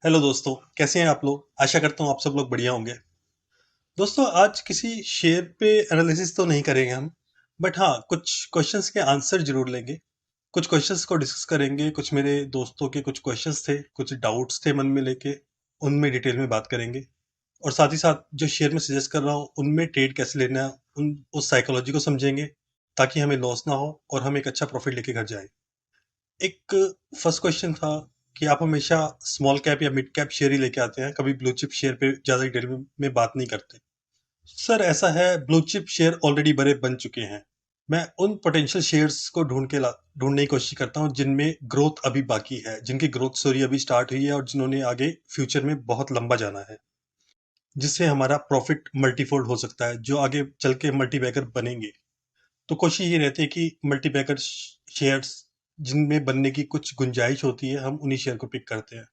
Hello दोस्तों, कैसे हैं आप लोग। आशा करता हूँ आप सब लोग बढ़िया होंगे। दोस्तों, आज किसी शेयर पे एनालिसिस तो नहीं करेंगे हम, बट हाँ, कुछ क्वेश्चंस के आंसर जरूर लेंगे। कुछ क्वेश्चंस को डिस्कस करेंगे। कुछ मेरे दोस्तों के कुछ क्वेश्चंस थे, कुछ डाउट्स थे मन में लेके, उनमें डिटेल में बात करेंगे। और साथ ही साथ जो शेयर में सजेस्ट कर रहा हूँ उनमें ट्रेड कैसे लेना है, उन उस साइकोलॉजी को समझेंगे, ताकि हमें लॉस ना हो और हम एक अच्छा प्रॉफिट लेके घर जाए। एक फर्स्ट क्वेश्चन था कि आप हमेशा स्मॉल कैप या मिड कैप शेयर ही लेके आते हैं, कभी ब्लू चिप शेयर पे ज्यादा डिटेल में बात नहीं करते। सर, ऐसा है, ब्लू चिप शेयर ऑलरेडी बड़े बन चुके हैं। मैं उन पोटेंशियल शेयर्स को ढूंढने की कोशिश करता हूँ जिनमें ग्रोथ अभी बाकी है, जिनकी ग्रोथ स्टोरी अभी स्टार्ट हुई है और जिन्होंने आगे फ्यूचर में बहुत लंबा जाना है, जिससे हमारा प्रॉफिट मल्टीफोल्ड हो सकता है, जो आगे चल के मल्टीबैगर बनेंगे। तो कोशिश ये रहती है कि मल्टीबैगर शेयर्स जिनमें बनने की कुछ गुंजाइश होती है, हम उन्हीं शेयर को पिक करते हैं।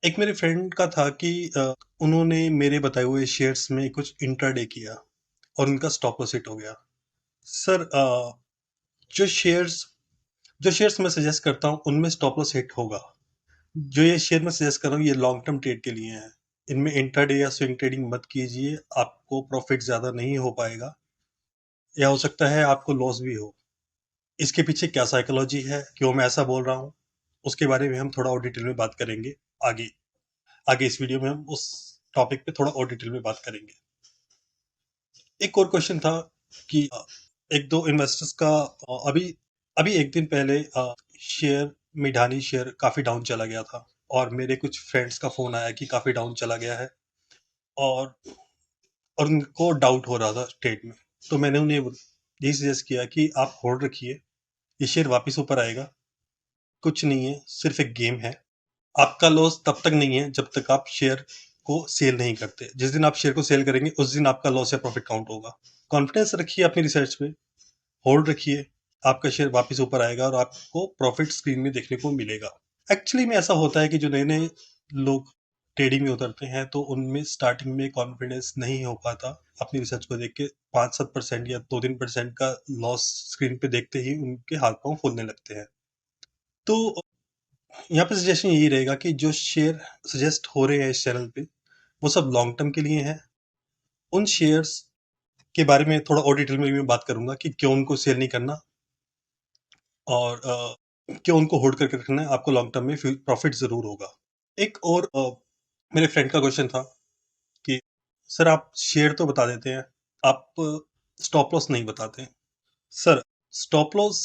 एक मेरे फ्रेंड का था कि उन्होंने मेरे बताए हुए शेयर्स में कुछ इंट्राडे किया और उनका स्टॉप लॉस हिट हो गया। सर, जो शेयर्स जो शेयर्स मैं सजेस्ट करता हूँ उनमें स्टॉप लॉस हिट होगा। जो ये शेयर मैं सजेस्ट कर रहा हूँ ये लॉन्ग टर्म ट्रेड के लिए है। इनमें इंट्राडे या स्विंग ट्रेडिंग मत कीजिए, आपको प्रॉफिट ज्यादा नहीं हो पाएगा, या हो सकता है आपको लॉस भी हो। इसके पीछे क्या साइकोलॉजी है, क्यों मैं ऐसा बोल रहा हूँ, उसके बारे में हम थोड़ा और डिटेल में बात करेंगे। आगे आगे इस वीडियो में हम उस टॉपिक पे थोड़ा और डिटेल में बात करेंगे। एक और क्वेश्चन था कि एक दो इन्वेस्टर्स का अभी अभी एक दिन पहले शेयर मिडानी शेयर काफी डाउन चला गया था, और मेरे कुछ फ्रेंड्स का फोन आया कि काफी डाउन चला गया है, और और उनको डाउट हो रहा था ट्रेड में। तो मैंने उन्हें यही सजेस्ट किया कि आप होल्ड रखिए, ये शेयर वापस ऊपर आएगा। कुछ नहीं है, सिर्फ एक गेम है। आपका लॉस तब तक नहीं है जब तक आप शेयर को सेल नहीं करते। जिस दिन आप शेयर को सेल करेंगे उस दिन आपका लॉस या प्रॉफिट काउंट होगा। कॉन्फिडेंस रखिए अपनी रिसर्च पे, होल्ड रखिए, आपका शेयर वापस ऊपर आएगा और आपको प्रॉफिट स्क्रीन में देखने को मिलेगा। एक्चुअली में ऐसा होता है कि जो नए नए लोग ट्रेडिंग में उतरते हैं तो उनमें स्टार्टिंग में कॉन्फिडेंस नहीं हो पाता। अपनी रिसर्च को देख के 5-7% या 2-3% का लॉस स्क्रीन पे देखते ही उनके हाथ पांव फूलने लगते हैं। तो यहाँ पे सजेशन यही रहेगा कि जो शेयर सजेस्ट हो रहे हैं इस चैनल पे, वो सब लॉन्ग टर्म के लिए हैं। उन शेयर्स के बारे में थोड़ा और डिटेल में भी मैं बात करूंगा कि क्यों उनको सेल नहीं करना, और क्यों उनको होल्ड करके रखना है। आपको लॉन्ग टर्म में प्रॉफिट जरूर होगा। एक और मेरे फ्रेंड का क्वेश्चन था कि सर, आप शेयर तो बता देते हैं, आप स्टॉप लॉस नहीं बताते हैं। सर, स्टॉप लॉस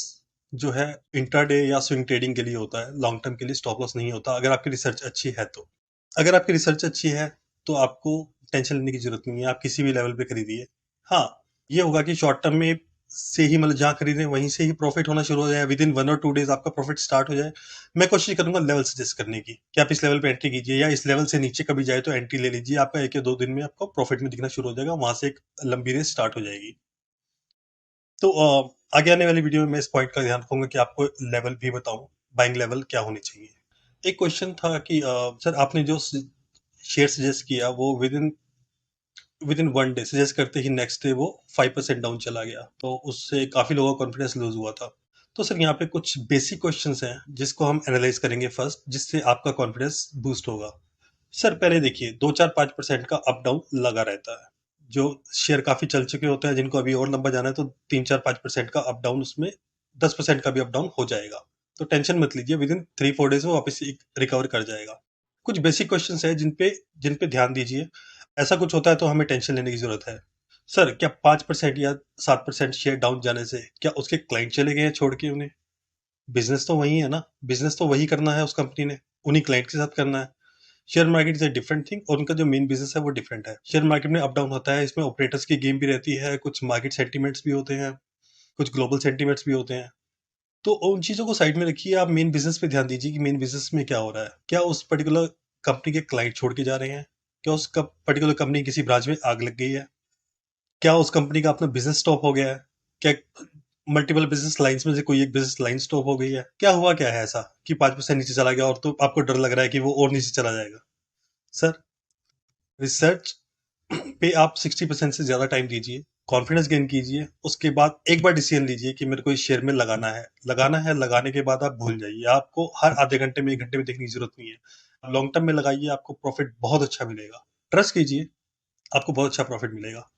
जो है इंट्राडे या स्विंग ट्रेडिंग के लिए होता है, लॉन्ग टर्म के लिए स्टॉप लॉस नहीं होता, अगर आपकी रिसर्च अच्छी है तो। अगर आपकी रिसर्च अच्छी है तो आपको टेंशन लेने की जरूरत नहीं है, आप किसी भी लेवल पे खरीदिए। हाँ, ये होगा कि शॉर्ट टर्म में से ही, मतलब जहां खरीदें वहीं से ही प्रॉफिट होना शुरू हो जाए, विद इन 1 और 2 डेज आपका प्रॉफिट स्टार्ट हो जाए। मैं कोशिश करूंगा लेवल सजेस्ट करने की कि आप इस लेवल पे एंट्री कीजिए, या इस लेवल से नीचे कभी जाए तो एंट्री ले लीजिए। आपका 1 या 2 दिन में आपको प्रॉफिट में दिखना शुरू हो जाएगा, वहां से एक लंबी रेस स्टार्ट हो जाएगी। तो आगे आने वाली वीडियो में मैं इस पॉइंट का ध्यान रखूंगा कि आपको लेवल भी बताऊं, बाइंग लेवल क्या होने चाहिए। एक क्वेश्चन था कि सर, आपने जो शेयर सजेस्ट किया वो विद इन 1 डे सजेस्ट करते ही नेक्स्ट डे वो 5% डाउन चला गया, तो उससे काफी लोगों का कॉन्फिडेंस लूज हुआ था। तो सर, यहाँ पे कुछ बेसिक क्वेश्चंस हैं जिसको हम एनालाइज करेंगे फर्स्ट, जिससे आपका कॉन्फिडेंस बूस्ट होगा। सर, पहले देखिए, 2-4-5% का अप डाउन लगा रहता है। जो शेयर काफी चल चुके होते हैं, जिनको अभी और लंबा जाना है, तो 3-4-5% का अप डाउन, उसमें 10% का भी अप डाउन हो जाएगा। तो टेंशन मत लीजिए, विद इन 3-4 डेज में वापस रिकवर कर जाएगा। कुछ बेसिक क्वेश्चंस है जिन पे ध्यान दीजिए। ऐसा कुछ होता है तो हमें टेंशन लेने की जरूरत है। सर, क्या 5% या 7% शेयर डाउन जाने से क्या उसके क्लाइंट चले गए हैं छोड़ के उन्हें? बिजनेस तो वही है ना, बिजनेस तो वही करना है उस कंपनी ने, उन्हीं क्लाइंट के साथ करना है। Share market is a different thing, और उनका जो मेन बिजनेस है वो डिफरेंट है। शेयर मार्केट में अप डाउन होता है, इसमें ऑपरेटर्स की गेम भी रहती है, कुछ मार्केट सेंटीमेंट्स भी होते हैं, कुछ ग्लोबल सेंटीमेंट्स भी होते हैं। तो उन चीजों को साइड में रखिए, आप मेन बिजनेस पे ध्यान दीजिए कि मेन बिजनेस में क्या हो रहा है। क्या उस पर्टिकुलर कंपनी के क्लाइंट छोड़ के जा रहे हैं? क्या उस पर्टिकुलर कंपनी किसी ब्रांच में आग लग गई है? क्या उस कंपनी का अपना बिजनेस स्टॉप हो गया है? क्या मल्टीपल बिजनेस लाइंस में से कोई एक बिजनेस लाइन स्टॉप हो गई है? क्या हुआ, क्या है ऐसा कि 5% नीचे चला गया और तो आपको डर लग रहा है कि वो और नीचे चला जाएगा? सर, रिसर्च पे आप 60% से ज्यादा टाइम दीजिए। कॉन्फिडेंस गेन कीजिए, उसके बाद एक बार डिसीजन लीजिए कि मेरे को इस शेयर में लगाना है, लगाने के बाद आप भूल जाइए। आपको हर आधे घंटे में 1 घंटे में देखने की ज़रूरत नहीं है। आप लॉन्ग टर्म में लगाइए, आपको प्रॉफ़िट बहुत अच्छा मिलेगा। ट्रस्ट कीजिए, आपको बहुत अच्छा प्रॉफ़िट मिलेगा।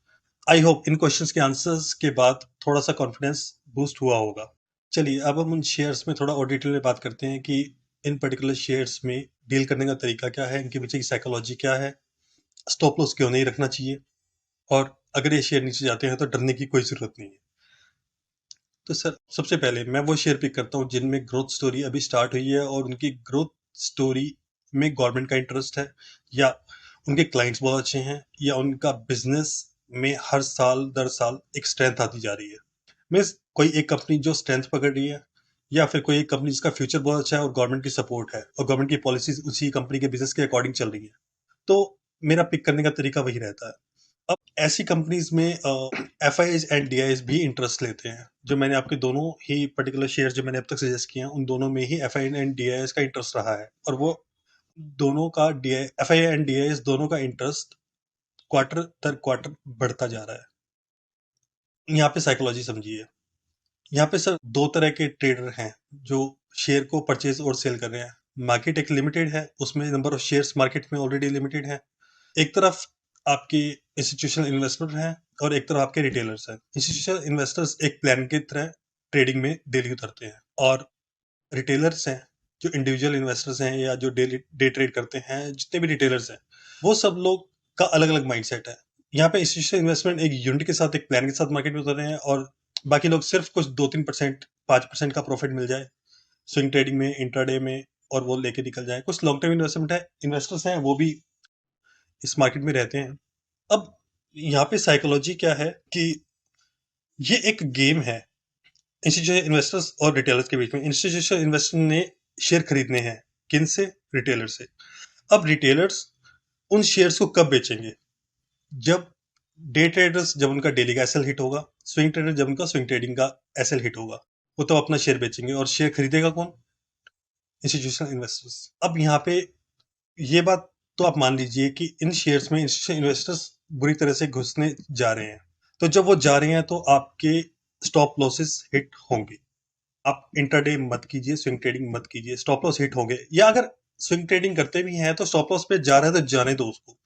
आई होप इन क्वेश्चंस के आंसर्स के बाद थोड़ा-सा कॉन्फिडेंस बूस्ट हुआ होगा। चलिए, अब हम उन शेयर्स में थोड़ा और डिटेल में बात करते हैं कि इन पर्टिकुलर शेयर्स में डील करने का तरीका क्या है, इनके पीछे की साइकोलॉजी क्या है, स्टॉप लॉस क्यों नहीं रखना चाहिए, और अगर ये शेयर नीचे जाते हैं तो डरने की कोई ज़रूरत नहीं है। तो सर, सबसे पहले मैं वो शेयर पिक करता हूँ जिनमें ग्रोथ स्टोरी अभी स्टार्ट हुई है और उनकी ग्रोथ स्टोरी में गवर्नमेंट का इंटरेस्ट है, या उनके क्लाइंट्स बहुत अच्छे हैं, या उनका बिजनेस में हर साल दर साल एक स्ट्रेंथ आती जा रही है। मीन्स कोई एक कंपनी जो स्ट्रेंथ पकड़ रही है, या फिर कोई एक कंपनी जिसका फ्यूचर बहुत अच्छा है और गवर्नमेंट की सपोर्ट है और गवर्नमेंट की पॉलिसीज उसी कंपनी के बिजनेस के अकॉर्डिंग चल रही है, तो मेरा पिक करने का तरीका वही रहता है। अब ऐसी कंपनीज में एफआईआईज एंड डीआईएस भी इंटरेस्ट लेते हैं। जो मैंने आपके दोनों ही पर्टिकुलर शेयर जो मैंने अब तक सजेस्ट किए हैं, उन दोनों में ही एफआईआई एंड डीआईएस का इंटरेस्ट रहा है, और वो दोनों का एफआईआई एंड डीआईएस दोनों का इंटरेस्ट क्वार्टर दर क्वार्टर बढ़ता जा रहा है। यहाँ पे साइकोलॉजी समझिए। यहाँ पे सर दो तरह के ट्रेडर हैं जो शेयर को परचेज और सेल कर रहे हैं। मार्केट एक लिमिटेड है, उसमें नंबर ऑफ शेयर्स मार्केट में ऑलरेडी लिमिटेड है। एक तरफ आपके इंस्टीट्यूशनल इन्वेस्टर हैं और एक तरफ आपके रिटेलर्स हैं। इंस्टीट्यूशनल इन्वेस्टर्स एक प्लान की तरह ट्रेडिंग में डेली उतरते हैं, और रिटेलर्स हैं जो इंडिविजुअल इन्वेस्टर्स हैं या जो डेली डे ट्रेड करते हैं, जितने भी रिटेलर्स हैं, वो सब लोग का अलग अलग माइंडसेट है। यहाँ पे इंस्टीट्यूशनल इन्वेस्टमेंट एक यूनिट के साथ, एक प्लान के साथ मार्केट में उतर रहे हैं, और बाकी लोग सिर्फ कुछ 2-3%, 5% का प्रॉफिट मिल जाए स्विंग ट्रेडिंग में, इंट्राडे में, और वो लेके निकल जाए। कुछ लॉन्ग टर्म इन्वेस्टमेंट है, इन्वेस्टर्स हैं, वो भी इस मार्केट में रहते हैं। अब यहाँ पे साइकोलॉजी क्या है कि ये एक गेम है इंस्टीट्यूशनल इन्वेस्टर्स और रिटेलर्स के बीच में। इंस्टीट्यूशनल इन्वेस्टर ने शेयर खरीदने हैं, किन से? रिटेलर से। अब रिटेलर्स उन शेयर्स को कब बेचेंगे? जब डे ट्रेडर्स, जब उनका डेली का एसएल हिट होगा, स्विंग ट्रेडर जब उनका स्विंग ट्रेडिंग का एसएल हिट होगा, वो तो अपना शेयर बेचेंगे। और शेयर खरीदेगा कौन? Institutional investors. अब यहाँ पे ये बात तो आप मान लीजिए कि इन शेयर्स में इंस्टीट्यूशनल इन्वेस्टर्स बुरी तरह से घुसने जा रहे हैं। तो जब वो जा रहे हैं तो आपके स्टॉप लॉसेस हिट होंगे। आप इंट्राडे मत कीजिए, स्विंग ट्रेडिंग मत कीजिए, स्टॉप लॉस हिट होंगे। या अगर स्विंग ट्रेडिंग करते भी हैं तो स्टॉप लॉस पे जा रहा है तो जाने दो उसको,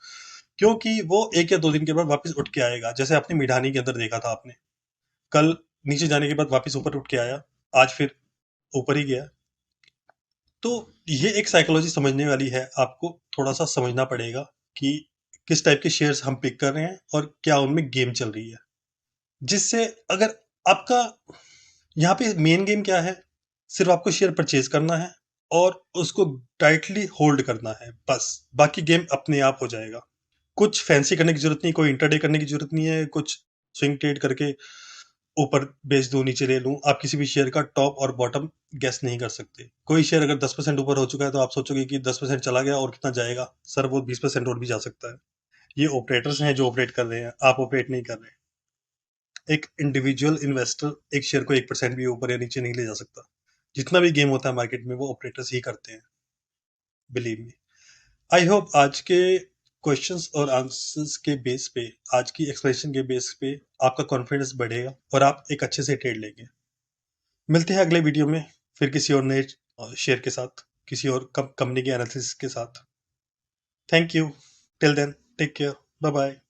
क्योंकि वो 1 या 2 दिन के बाद वापस उठ के आएगा। जैसे आपने मिठानी के अंदर देखा था, आपने कल नीचे जाने के बाद वापस ऊपर उठ के आया, आज फिर ऊपर ही गया। तो ये एक साइकोलॉजी समझने वाली है, आपको थोड़ा सा समझना पड़ेगा कि किस टाइप के शेयर्स हम पिक कर रहे हैं और क्या उनमें गेम चल रही है। जिससे अगर आपका यहाँ पे मेन गेम क्या है, सिर्फ आपको शेयर परचेज करना है और उसको टाइटली होल्ड करना है, बस। बाकी गेम अपने आप हो जाएगा। कुछ फैंसी करने की जरूरत नहीं, कोई इंटरडे करने की जरूरत नहीं है, कुछ स्विंग ट्रेड करके ऊपर बेच दूं नीचे ले लूं। आप किसी भी शेयर का टॉप और बॉटम गेस नहीं कर सकते। कोई शेयर अगर 10% ऊपर हो चुका है तो आप सोचोगे कि 10% चला गया और कितना जाएगा। सर, वो 20% और भी जा सकता है। ये ऑपरेटर्स हैं जो ऑपरेट कर रहे हैं, आप ऑपरेट नहीं कर रहे। एक इंडिविजुअल इन्वेस्टर एक शेयर को 1% भी ऊपर या नीचे नहीं ले जा सकता। जितना भी गेम होता है मार्केट में, वो ऑपरेटर्स ही करते हैं, बिलीव मी। आई होप आज के क्वेश्चंस और आंसर्स के बेस पे, आज की एक्सप्लेनेशन के बेस पे आपका कॉन्फिडेंस बढ़ेगा और आप एक अच्छे से ट्रेड लेंगे। मिलते हैं अगले वीडियो में फिर किसी और नए शेयर के साथ, किसी और कंपनी के एनालिसिस के साथ। Thank you. Till then, take care, bye bye.